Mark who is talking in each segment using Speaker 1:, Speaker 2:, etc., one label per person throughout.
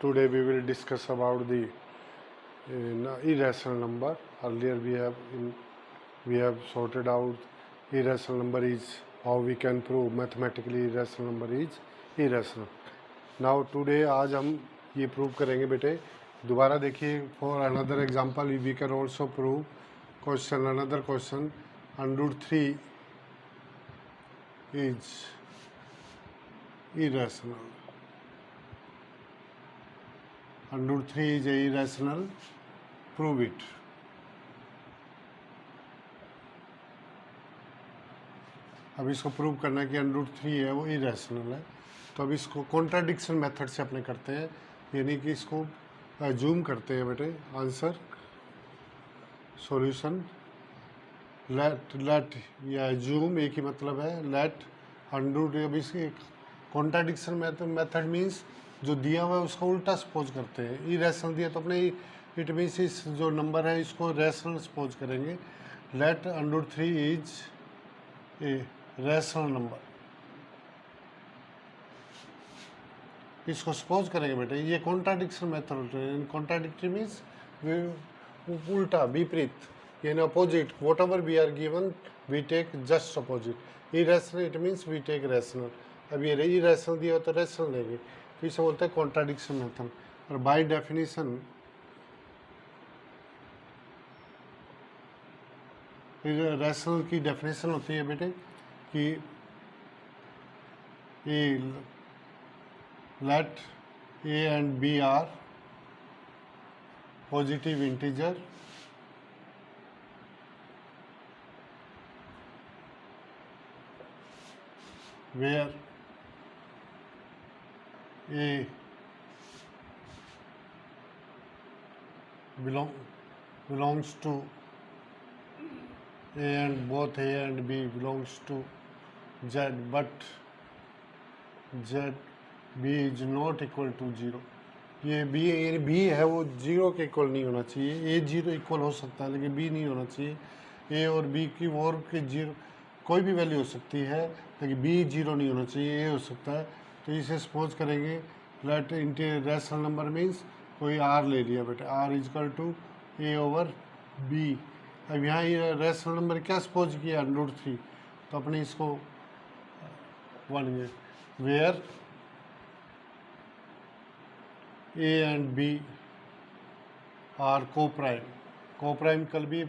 Speaker 1: Today we will discuss about the irrational number. Earlier we have sorted out irrational number is how we can prove mathematically irrational number is irrational. Now today आज हम ये prove करेंगे बेटे. दोबारा देखिए, for another example we can also prove another question. √3 is irrational. √3 is irrational. Prove it. अब इसको prove करना है कि √3 है वो इरेशनल है. तो अब इसको कॉन्ट्राडिक्शन मेथड से अपने करते हैं, यानी कि इसको जूम करते हैं बेटे. आंसर सॉल्यूशन लेट या जूम एक ही मतलब है. लेट √3. अब इसकी कॉन्ट्राडिक्शन मेथड मीन्स जो दिया हुआ है उसका उल्टा सपोज करते हैं. इरेशनल दिया तो अपने इट मीन्स इस जो नंबर है इसको रेशनल सपोज करेंगे. Let √3 is a rational number, इसको सपोज करेंगे बेटे. ये कॉन्ट्राडिक्शन मेथड. कॉन्ट्राडिक्टरी मीन्स उल्टा, विपरीत, यानी opposite. Whatever we are given we take just opposite. Irrational it means we take rational. अब ये इरेशनल दिया हो तो रैशनल लेंगे, तो इसे बोलते हैं कॉन्ट्राडिक्शन मेथड. और बाय डेफिनेशन रैशनल की डेफिनेशन होती है बेटे कि let a and b are positive integer where a belongs to a and both a and b belongs to z, but z b is not equal to 0. ये b यानी b है वो 0 के इक्वल नहीं होना चाहिए. a 0 इक्वल हो सकता है लेकिन b नहीं होना चाहिए. a और b की और के 0 कोई भी वैल्यू हो सकती है लेकिन b 0 नहीं होना चाहिए, a हो सकता है. तो इसे सपोज करेंगे लेट रैशनल नंबर मीन्स कोई r ले लिया बेटे. r is equal to a over b. अब यहाँ ये रैशनल नंबर क्या सपोज किया √3, तो अपने इसको बन गए where A and B are coprime. Coprime कल भी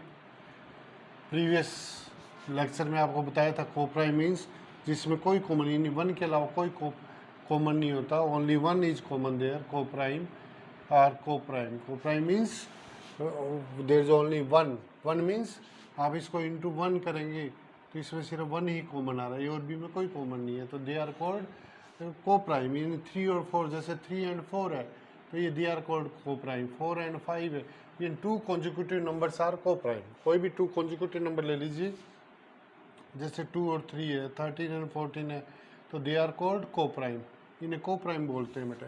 Speaker 1: प्रीवियस लेक्चर में आपको बताया था. कोप्राइम मीन्स जिसमें कोई कॉमन नहीं, वन के अलावा कोई कॉमन नहीं होता. Only one is common there. Coprime are coprime. Coprime means there is only one. One means आप इसको इंटू वन करेंगे तो इसमें सिर्फ वन ही कॉमन आ रहा है, और बी में कोई कॉमन नहीं है. तो दे आर कॉल्ड कोप्राइम. यानी 3 और 4, जैसे 3 एंड 4 है तो ये they are called coprime. 4 and 5 है, ये 2 कॉन्जिक्यूटिव नंबर्स आर कोप्राइम. कोई भी 2 कॉन्जिक्यूटिव नंबर ले लीजिए, जैसे 2 और 3 है, 13 एंड 14 है, तो दे आर कॉल्ड कोप्राइम. इन्हें कोप्राइम बोलते हैं बेटे.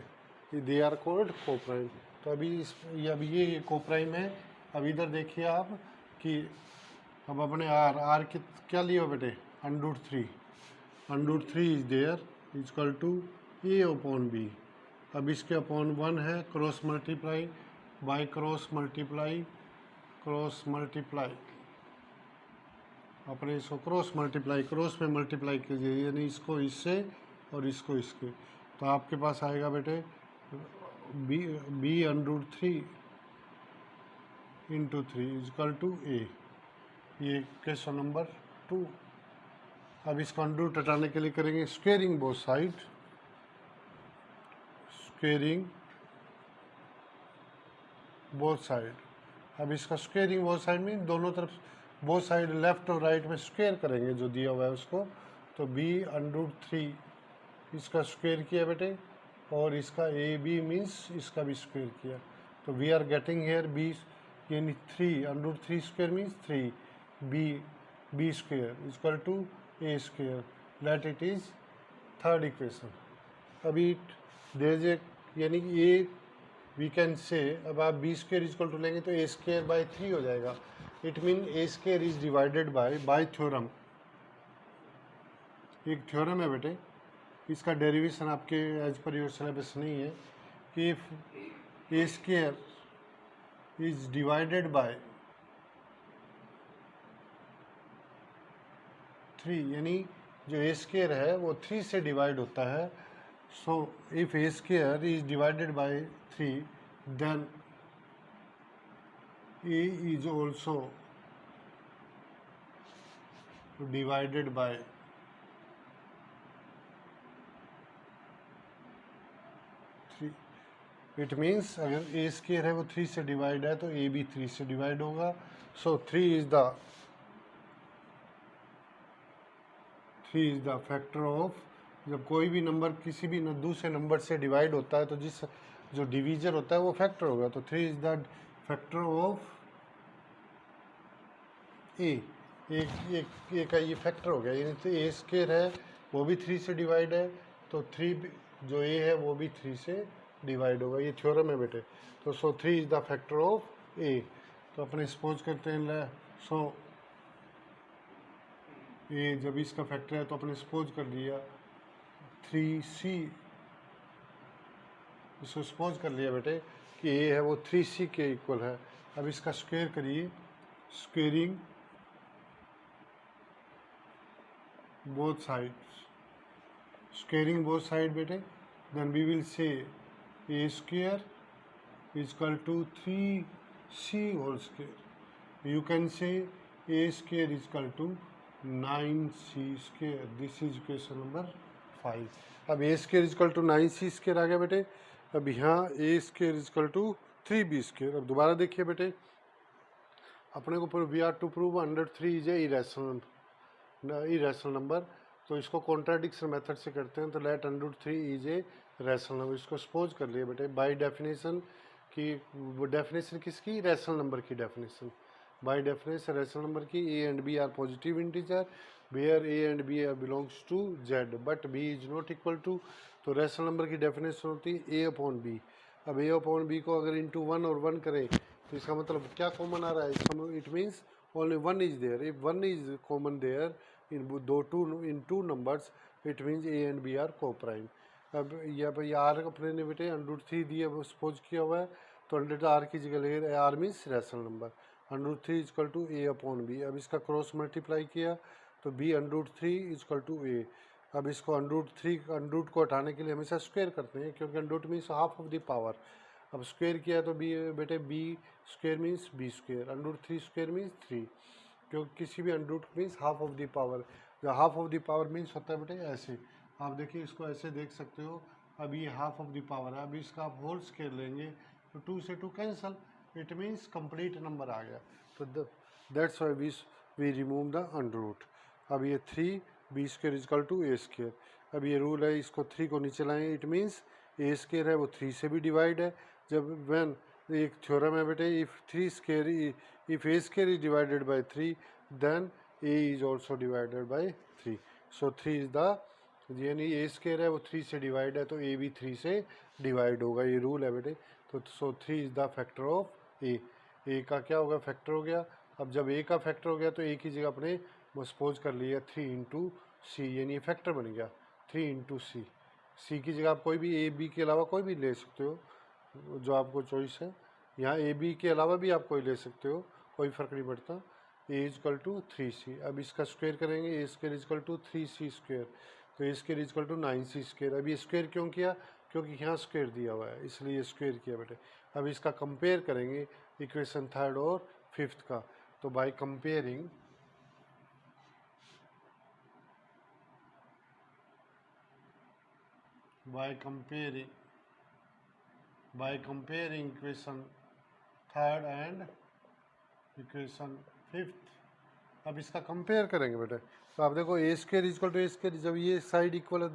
Speaker 1: ये दे आर कॉल्ड कोप्राइम. तो अभी ये कोप्राइम है. अब इधर देखिए आप कि अब अपने आर क्या लिया बेटे √3. √3 is there equal to a upon b. अब इसके अपॉन 1 है, cross multiply by cross multiply अपने इसको क्रॉस में मल्टीप्लाई कीजिए, यानी इसको इससे और इसको इसके. तो आपके पास आएगा बेटे b √3 into 3 equal to a. ये क्वेश्चन नंबर 2. अब इसको अंडरूट हटाने के लिए करेंगे squaring both side. Squaring both side. अब इसका स्क्वेयरिंग बोथ साइड में दोनों तरफ बोथ साइड लेफ्ट और राइट में स्क्वेयर करेंगे जो दिया हुआ है उसको. तो b √3 इसका स्क्वेयर किया बेटे, और इसका a b मीन्स इसका भी स्क्वेयर किया. तो we are getting here b यानी 3 √3 square means 3 b square equal to a square. Let it is third equation. अभी देयर इज यानी कि ये वी कैन से, अब आप बी स्क्वेयर इक्वल टू लेंगे तो ए स्क्वेयर बाई 3 हो जाएगा. It mean A square is divided bye theorem. एक थ्योरम है बेटे, इसका डेरिवेशन आपके एज पर योर सिलेबस नहीं है. कि if a square is divided by 3, यानी जो ए स्क्वायर है वो 3 से डिवाइड होता है. So if a square is divided by 3, then a is also divided by 3. It means अगर ए स्क्वायर है वो 3 से डिवाइड है तो ए भी 3 से डिवाइड होगा. सो 3 इज द फैक्टर ऑफ, जब कोई भी नंबर किसी भी दूसरे नंबर से डिवाइड होता है तो जिस जो डिवीजर होता है वो फैक्टर होगा. तो 3 इज द फैक्टर ऑफ ए. ए का ये फैक्टर हो गया, यानी तो ए स्क्वायर है वो भी 3 से डिवाइड है, तो 3 जो ए है वो भी 3 से डिवाइड होगा. ये थ्योरम है बेटे. तो 3 इज द फैक्टर ऑफ ए. तो अपने सपोज करते हैं सो ए जब इसका फैक्टर है तो अपने सपोज कर लिया 3c, इसको सपोज कर लिया बेटे कि ए है वो 3c के इक्वल है. अब इसका स्क्वायर करिए, squaring both sides, squaring both side बेटे, then we will say a square is equal to 3c whole square. You can say a square is equal to 9c square. This is equation number 5. अब a square is equal to 9c square आ गया बेटे. अब यहाँ a square is equal to 3b square. अब दोबारा देखिए बेटे, अपने को we are to prove under 3 is a irrational number. तो इसको कॉन्ट्राडिक्शन मेथड से करते हैं. तो let under 3 is a rational number. इसको सपोज कर लिया बेटे बाय डेफिनेशन की, डेफिनेशन किसकी, रैशनल नंबर की definition. By definition rational number की a and b are positive integer where a and b belongs to Z but b is not equal to. तो rational number की definition होती है ए upon b. अब ए upon B को अगर into 1 और 1 करें तो इसका मतलब क्या कॉमन आ रहा है, इसका it means only 1 is there. If 1 is common there in two numbers it means a and b are coprime. अब यहाँ पर आर अपने ने बेटे √3 दिए सपोज किया हुआ है, तो अंडर आर की जगह लगे r means rational number. √3 is equal to a upon b. अब इसका क्रॉस मल्टीप्लाई किया तो b √3 is equal to a. अब इसको √3 को हटाने के लिए हमेशा स्क्वायर करते हैं क्योंकि √ means half of the power. अब स्क्वायर किया तो बी बेटे b square means b square, √3 square means 3, क्योंकि किसी भी √ means half of the power. जो half of the power means होता है बेटे ऐसे. आप देखिए इसको ऐसे देख सकते हो. अब ये हाफ ऑफ द पावर है. अब इसका आप होल स्क्वायर लेंगे तो 2 से 2 cancel, it means complete number आ गया. तो that's why we remove the √. अब ये 3 b square is equal to A square. अब ये रूल है, इसको 3 को नीचे लाएं, इट मीन्स ए स्क्वायर है वो 3 से भी डिवाइड है. जब व्हेन एक थ्योरम है बेटे, if a square is divided by 3 then a is also divided by 3. So 3 is the, यानी ए स्क्वायर है वो 3 से डिवाइड है तो ए भी 3 से डिवाइड होगा. ये रूल है बेटे. तो 3 इज द फैक्टर ऑफ ए. ए का क्या होगा, फैक्टर हो गया. अब जब ए का फैक्टर हो गया तो ए की जगह अपने सपोज कर लिया 3 इंटू सी, यानी फैक्टर बन गया 3 इंटू सी. सी की जगह आप कोई भी ए बी के अलावा कोई भी ले सकते हो, जो आपको चॉइस है. यहाँ ए बी के अलावा भी आप कोई ले सकते हो, कोई फ़र्क नहीं पड़ता. A is equal to 3c. अब इसका स्क्वायर करेंगे, a square is equal to 3c square. तो a square is equal to 9c square. अब ये स्क्वायर क्यों किया, क्योंकि यहाँ स्क्वायर दिया हुआ है इसलिए स्क्वायर किया बेटे. अब इसका कंपेयर करेंगे इक्वेशन 3rd और 5th का. तो by comparing equation 3rd and equation 5th. अब इसका कंपेयर करेंगे बेटे. तो आप देखो a square is equal to A square, जब ये साइड इक्वल है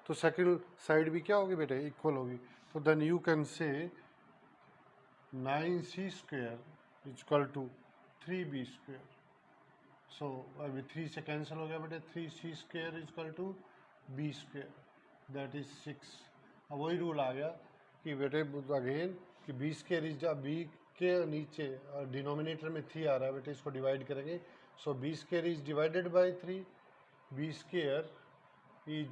Speaker 1: तो सेकंड साइड भी क्या होगी बेटे, इक्वल होगी. तो then you can say 9c square is equal to 3b square. So अभी 3 से कैंसिल हो गया बेटे. 3c square is equal to b square, that is 6. अब वही रूल आ गया कि बेटे अगेन कि b स्क्वायर इज बी के नीचे डिनोमिनेटर में 3 आ रहा है बेटे, इसको डिवाइड करेंगे. सो b square is divided by 3, b square is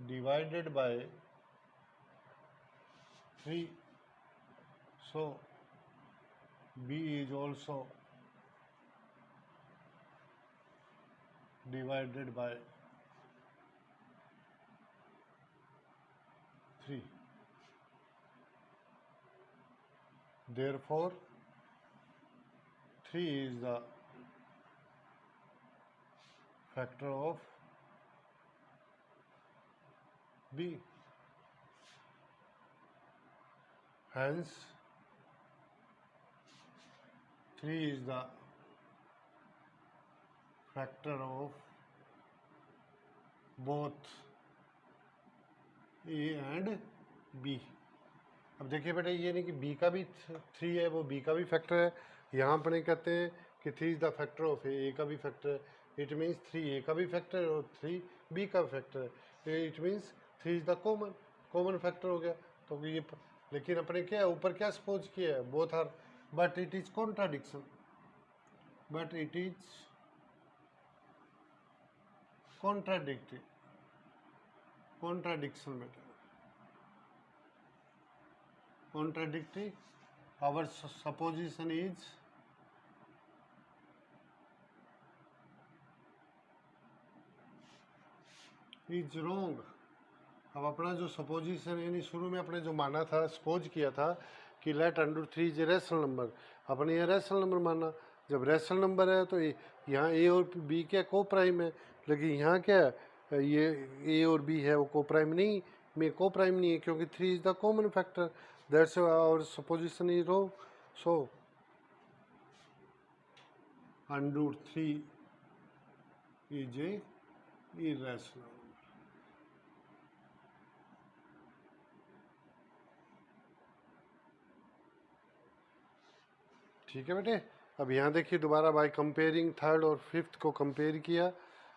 Speaker 1: divided by 3, so b is also divided by 3. Therefore 3 is the factor of b. Hence 3 is the factor of both a and b. अब देखिए बेटा, ये नहीं कि b का भी 3 है, वो b का भी फैक्टर है। यहाँ अपने कहते हैं कि 3 is the factor of a का भी फैक्टर है। इट मीन्स 3 a का भी फैक्टर है और 3 b का फैक्टर है। It means 3 is the common factor हो गया। तो ये लेकिन अपने क्या है, ऊपर क्या सपोज किया है, both are, but it is contradiction, but it is contradiction बेटा, contradictory. Our supposition is wrong. अब अपना जो सपोजिशन यानी शुरू में अपने जो माना था, सपोज किया था कि let under 3 is a rational number, अपने यहाँ रैशनल नंबर माना। जब रैशनल नंबर है तो यहाँ ए और बी क्या को प्राइम है, लेकिन यहाँ क्या है, ये ए और बी है वो को प्राइम नहीं, में को प्राइम नहीं है, क्योंकि 3 is the common factor. That's our supposition is wrong. So under 3 is a irrational. ठीक है बेटे। अब यहाँ देखिए दोबारा बाय कंपेयरिंग थर्ड और फिफ्थ को कंपेयर किया।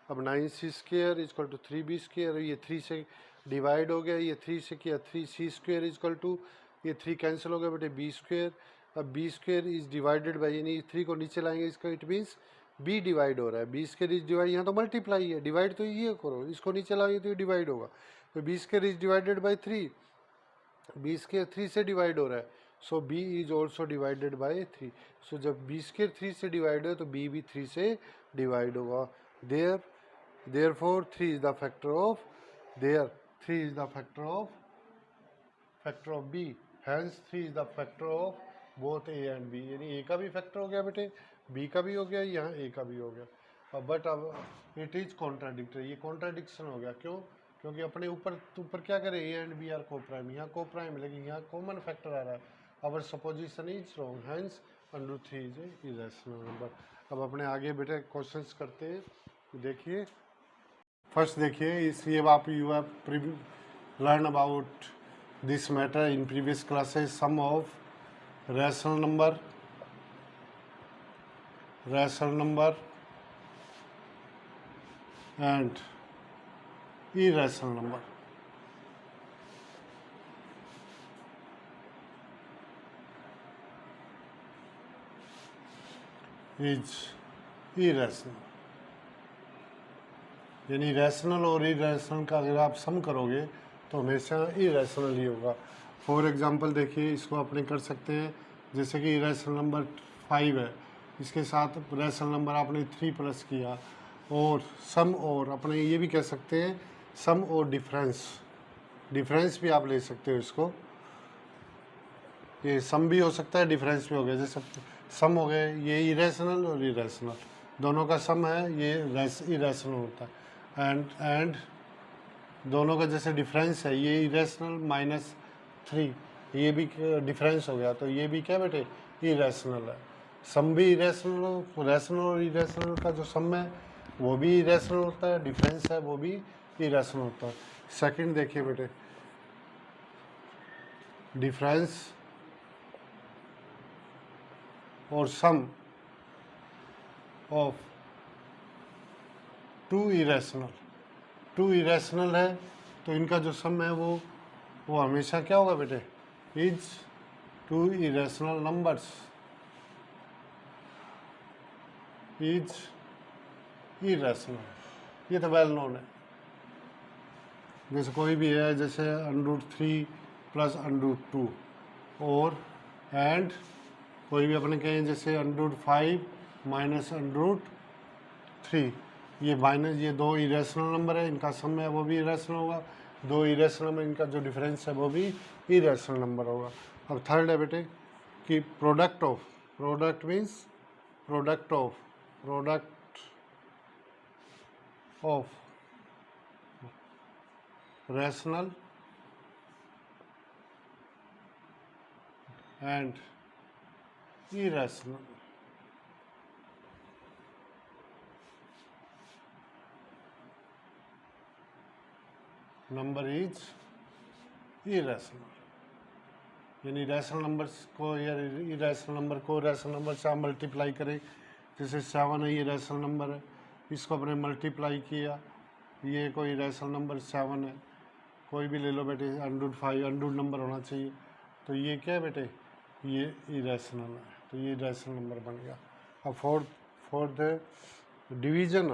Speaker 1: अब 9c square is equal to 3b square, ये 3 से डिवाइड हो गया, ये 3 से किया 3c स्क्वायर इजकल टू, ये 3 कैंसिल हो गया बेटे b स्क्वायर। अब b square is divided by, यानी 3 को नीचे लाएंगे इसका, इट मीन्स b डिवाइड हो रहा है। b स्क्वायर इज डिवाइड, यहाँ तो मल्टीप्लाई है, डिवाइड तो ये करो, इसको नीचे लाएंगे तो ये डिवाइड होगा। तो b square is divided by 3, b square 3 से डिवाइड हो रहा है, सो b is also divided by 3। सो जब b स्क्वायर 3 से डिवाइड हो तो b भी 3 से डिवाइड होगा। therefore 3 is the factor of 3 is the factor of b, hence 3 is the factor of both a and b, यानी a का भी फैक्टर हो गया बेटे, b का भी हो गया, यहाँ a का भी हो गया। बट अब इट इज कॉन्ट्राडिक्टरी, ये कॉन्ट्राडिक्शन हो गया। क्यों? क्योंकि अपने ऊपर क्या करें, ए एंड बी आर को प्राइम, यहाँ को प्राइम, लेकिन यहाँ कॉमन फैक्टर आ रहा है। Our supposition is wrong, hence under 3 is a irrational number. अब अपने आगे बेटे क्वेश्चंस करते हैं। देखिए फर्स्ट देखिए, इसलिए आप you have learn about this matter in previous classes, some of rational number and irrational number. Is irrational, यानी रैशनल और इरेशनल का अगर आप सम करोगे तो हमेशा इरेशनल ही होगा। फॉर एग्जांपल देखिए, इसको अपने कर सकते हैं, जैसे कि इरेशनल नंबर 5 है, इसके साथ रैशनल नंबर आपने 3 प्लस किया, और सम, और अपने ये भी कह सकते हैं सम और डिफरेंस भी आप ले सकते हो इसको। ये सम भी हो सकता है, डिफरेंस भी हो गया। जैसे सम हो गए, ये इरेशनल और इरेशनल दोनों का सम है, ये इरेशनल होता है। एंड दोनों का जैसे डिफरेंस है, ये इरेशनल -3, ये भी डिफरेंस हो गया, तो ये भी क्या बेटे इरेशनल है। सम भी इरेशनल, रैशनल और इरेशनल का जो सम है वो भी इरेशनल होता है, डिफरेंस है वो भी इरेशनल होता है। सेकंड देखिए बेटे, डिफरेंस और सम ऑफ टू इरेशनल है, तो इनका जो सम है वो हमेशा क्या होगा बेटे, is 2 irrational numbers is irrational. ये तो वेल नोन है। जैसे कोई भी है, जैसे √3 प्लस √2 और एंड कोई भी अपने कहें जैसे √5 माइनस √3, ये माइनस, ये दो इरेशनल नंबर है, इनका सम है वो भी इरेशनल होगा, दो इरेशनल नंबर इनका जो डिफरेंस है वो भी इरेशनल नंबर होगा। अब थर्ड है बेटे कि product means product of rational and irrational number is irrational, यानी रैशनल नंबर्स को या इरेशनल नंबर को रैशनल नंबर से आप मल्टीप्लाई करें। जैसे 7 है, ये रैशनल नंबर है, इसको अपने मल्टीप्लाई किया, ये कोई रैशनल नंबर 7 है, कोई भी ले लो बेटे, √5 अनरूट नंबर होना चाहिए, तो ये क्या है बेटे, ये इरेशनल है, तो ये इरेशनल नंबर बन गया। अब for the division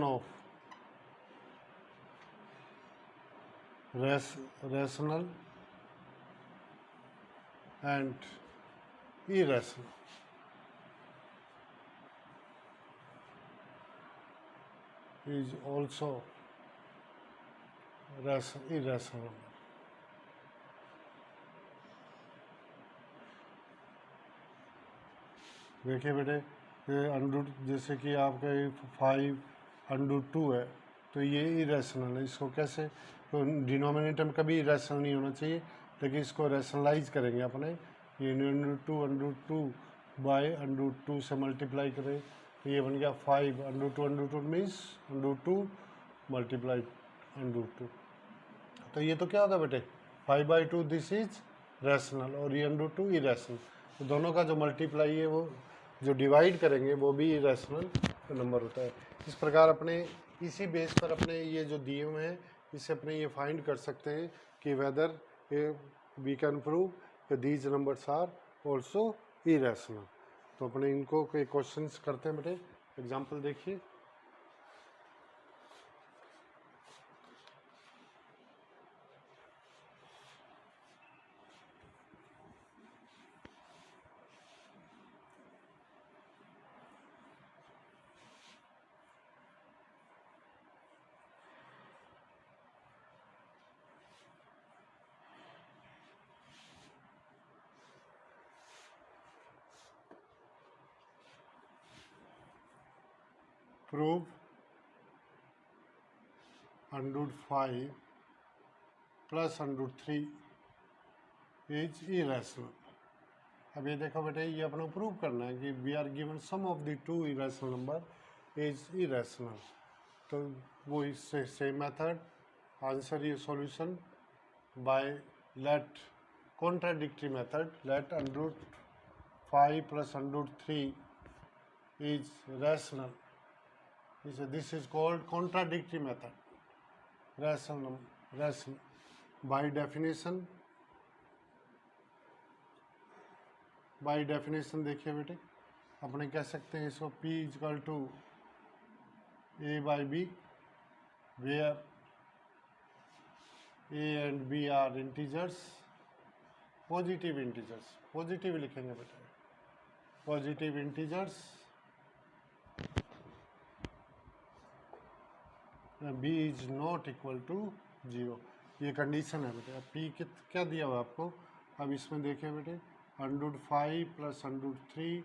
Speaker 1: of rational and irrational is also irrational. देखिए बेटे, अंडरूट जैसे कि आपका 5 √2 है, तो ये इरेशनल है, इसको कैसे, तो डिनोमिनेटर में कभी इरेशनल नहीं होना चाहिए, लेकिन इसको रैशनलाइज करेंगे अपने, ये √2 बाय √2 से मल्टीप्लाई करें, तो ये बन गया 5 √2 मीन्स √2 मल्टीप्लाई √2, तो ये तो क्या होगा बेटे 5/2, दिस इज रैशनल और ये √2 इरेशनल, तो दोनों का जो मल्टीप्लाई है वो जो डिवाइड करेंगे वो भी इरेशनल नंबर होता है। इस प्रकार अपने इसी बेस पर अपने ये जो दिए हुए हैं इससे अपने ये फाइंड कर सकते हैं कि वेदर वी कैन प्रूव कि these numbers are also irrational. तो अपने इनको कोई क्वेश्चंस करते हैं बेटे, एग्जांपल देखिए। Prove √5 plus √3 is irrational. अब ये देखो बेटे, ये अपना प्रूव करना है कि we are given sum of the two irrational number is irrational, तो वो इससे सेम मेथड, आंसर ये solution by let contradictory method, let √5 plus √3 is rational. This is called contradictory method. Rational. By definition देखिए बेटे, अपने कह सकते हैं इसको P = A/B, where A and B are integers, positive integers, positive लिखेंगे बेटे, positive integers, B is not equal to 0, ये कंडीशन है बेटे। अब P क्या दिया हुआ आपको, अब इसमें देखिए बेटे, √5 प्लस √3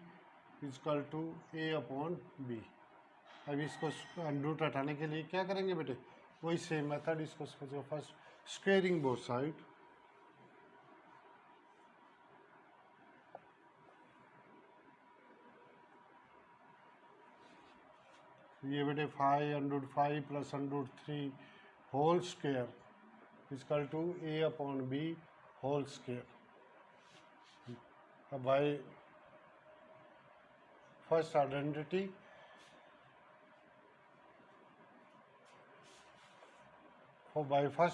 Speaker 1: = A/B। अब इसको अंडरूट हटाने के लिए क्या करेंगे बेटे, वही सेम मेथड, इसको समझो फर्स्ट स्क्वेयरिंग बोथ साइड, ये बेटे 5 plus √3 whole square = A/B whole square. अब बाय फर्स्ट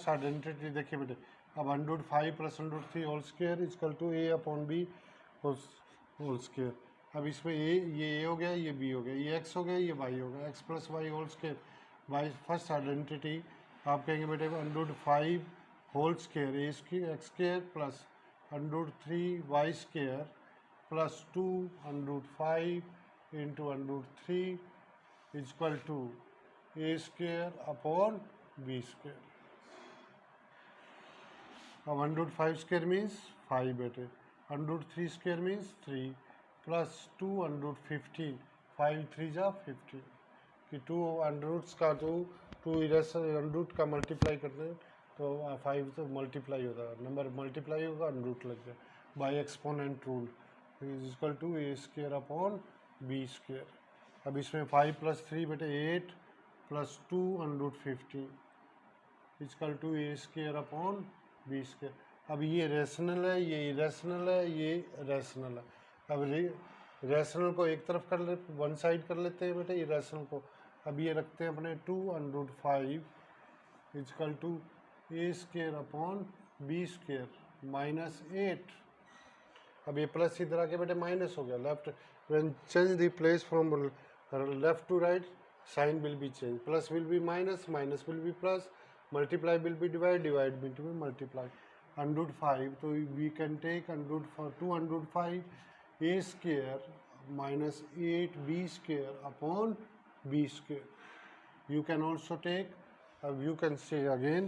Speaker 1: आइडेंटिटी देखिए बेटे, अब √5 plus √3 whole square = A/B whole square. अब इसमें ये A हो गया, ये B हो गया, ये X हो गया, ये Y हो गया, X + Y whole square by first identity आप कहेंगे बेटे को √5 whole square A square X square plus √3 Y square plus 2 √5 into √3 is equal to A square upon B square. अब √5 स्क्वायर मीन्स 5 बेटे, √3 स्क्वायर मीन्स 3 प्लस 2 √15 5 3 जा 15 कि 2 अंडरूट्स का टू अंडरूट का मल्टीप्लाई करते हैं तो 5 तो मल्टीप्लाई होता है, नंबर मल्टीप्लाई होगा अंडरूट लग जाए by exponent rule is equal to A square upon B square. अब इसमें 5 प्लस 3 बेटे 8 plus 2 √15 is equal to A square upon B square. अब ये रेशनल है, ये इरेशनल है, ये रेशनल है। अब रेशनल को एक तरफ कर ले, वन साइड कर लेते हैं बेटे इरेशनल को। अब ये रखते हैं अपने 2 √5 is equal to A square upon B square -8। अब ये प्लस इधर आके बेटे माइनस हो गया, left when change the place from left to right sign will be change, plus will be minus, minus will be plus, multiply will be divide, divide will be multiply. √5 तो we can take √2 √5 A square -8 B square upon B square. You can also take, you can say again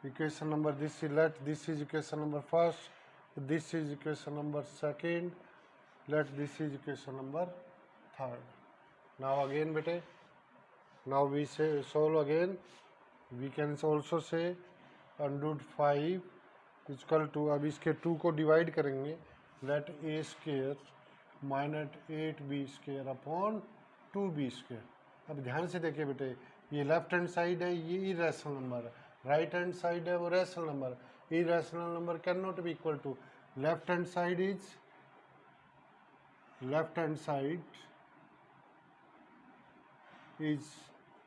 Speaker 1: equation number this is equation number first, this is equation number second, this is equation number third. Now again bete, now we say solve again. We can also say √5 equal to, अब इसके 2 को divide करेंगे, let a square -8b square upon 2b square. अब ध्यान से देखिए बेटे, ये लेफ्ट हैंड साइड है, ये इरेशनल नंबर है, राइट हैंड साइड है वो रैशनल नंबर है। Irrational number can not be equal to left hand side is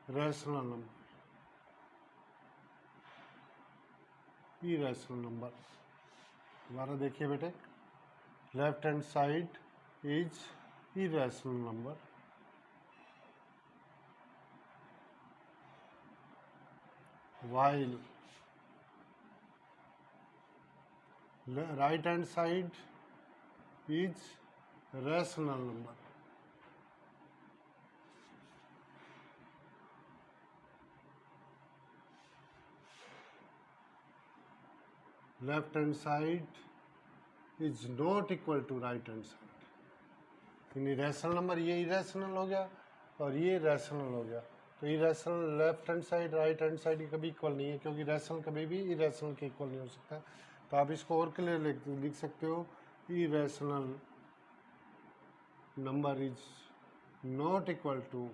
Speaker 1: rational number, irrational number. दोबारा देखिए बेटे, left hand side is irrational number, while right hand side is rational number। Left hand side is not equal to right hand side. यानी rational number ये irrational हो गया और ये rational हो गया, तो irrational left hand side right hand side कभी इक्वल नहीं है, क्योंकि रैशनल कभी भी इरेशनल के इक्वल नहीं हो सकता। तो आप इसको और क्लियर लिख सकते हो, irrational number is not equal to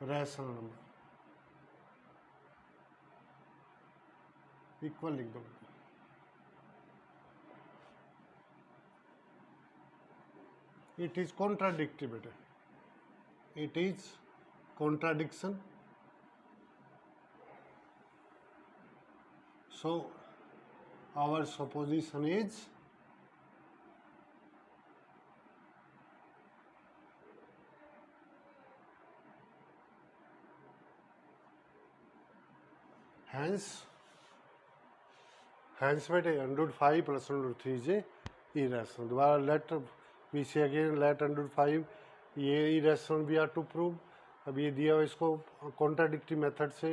Speaker 1: rational number, equal लिख दो। It is contradictory बेटे, it is contradiction, so our supposition is hence बेटे √5 plus √3 is irrational। दोबारा late we say again let √5 ये irrational भी आर टू प्रूव। अब ये दिया हुआ इसको कॉन्ट्राडिक्टरी मेथड से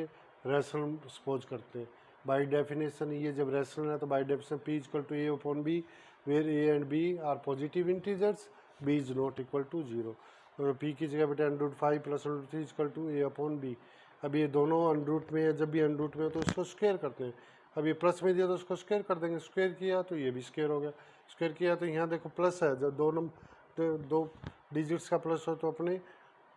Speaker 1: रैशनल सपोज करते हैं। बाय डेफिनेशन ये जब रैशनल है तो by definition p equal to a upon b, where a and b are positive integers, b is not equal to 0। तो p की जगह बेटे √5 plus √3 equal to a upon b। अब ये दोनों अनरूट में है, जब भी अनरूट में हो तो इसको स्क्वायर करते हैं। अब ये प्लस में दिया तो उसको स्क्वायर कर देंगे, स्क्वायर किया तो ये भी स्क्वायर हो गया, स्क्वायर किया तो यहाँ देखो प्लस है, जब दो डिजिट्स का प्लस हो तो अपने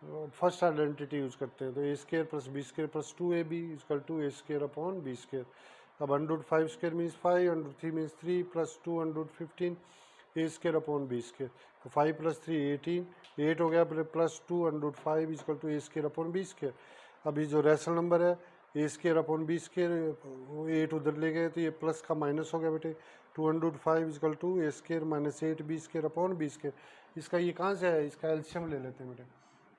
Speaker 1: फर्स्ट आइडेंटिटी यूज करते हैं। तो a square plus b square plus 2ab equal to A square upon B square. अब √5 square means 5, √3 means 3 plus 2 √15 a square upon B square. तो 5 प्लस 3 18, 8 हो गया, plus 2 √5 equal to A square upon B square. अभी जो rational number है a square upon B square, 8 उधर ले गए तो ये प्लस का माइनस हो गया बेटे, 205 equal to A square -8 B square upon B square. इसका ये कहाँ से है, इसका एलसीएम ले लेते हैं बेटे,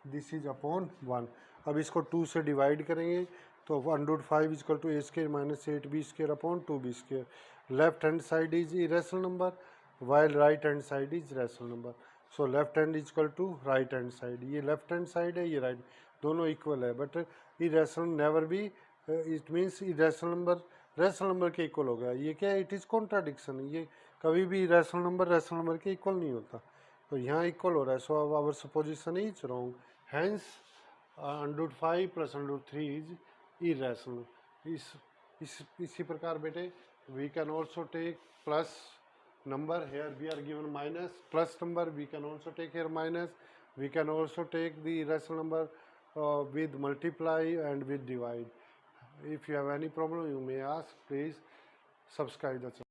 Speaker 1: दिस इज अपॉन 1। अब इसको 2 से डिवाइड करेंगे तो √5 is equal to a square minus 8b square upon 2b square. Left hand side is irrational number while right hand side is rational number. So left hand is equal to right hand side. ये left hand side है, ये right, दोनों equal है. But irrational never be it means irrational number rational number के equal होगा. ये क्या है? It is contradiction. ये कभी भी irrational number rational number के equal नहीं होता. तो यहाँ equal हो रहा है. So our supposition is wrong. Hence √5 plus √3 is irrational. इसी प्रकार बेटे we can also take plus number, here we are given minus plus number, we can also take here minus, we can also take the irrational number with multiply and with divide. If you have any problem you may ask. Please subscribe the channel.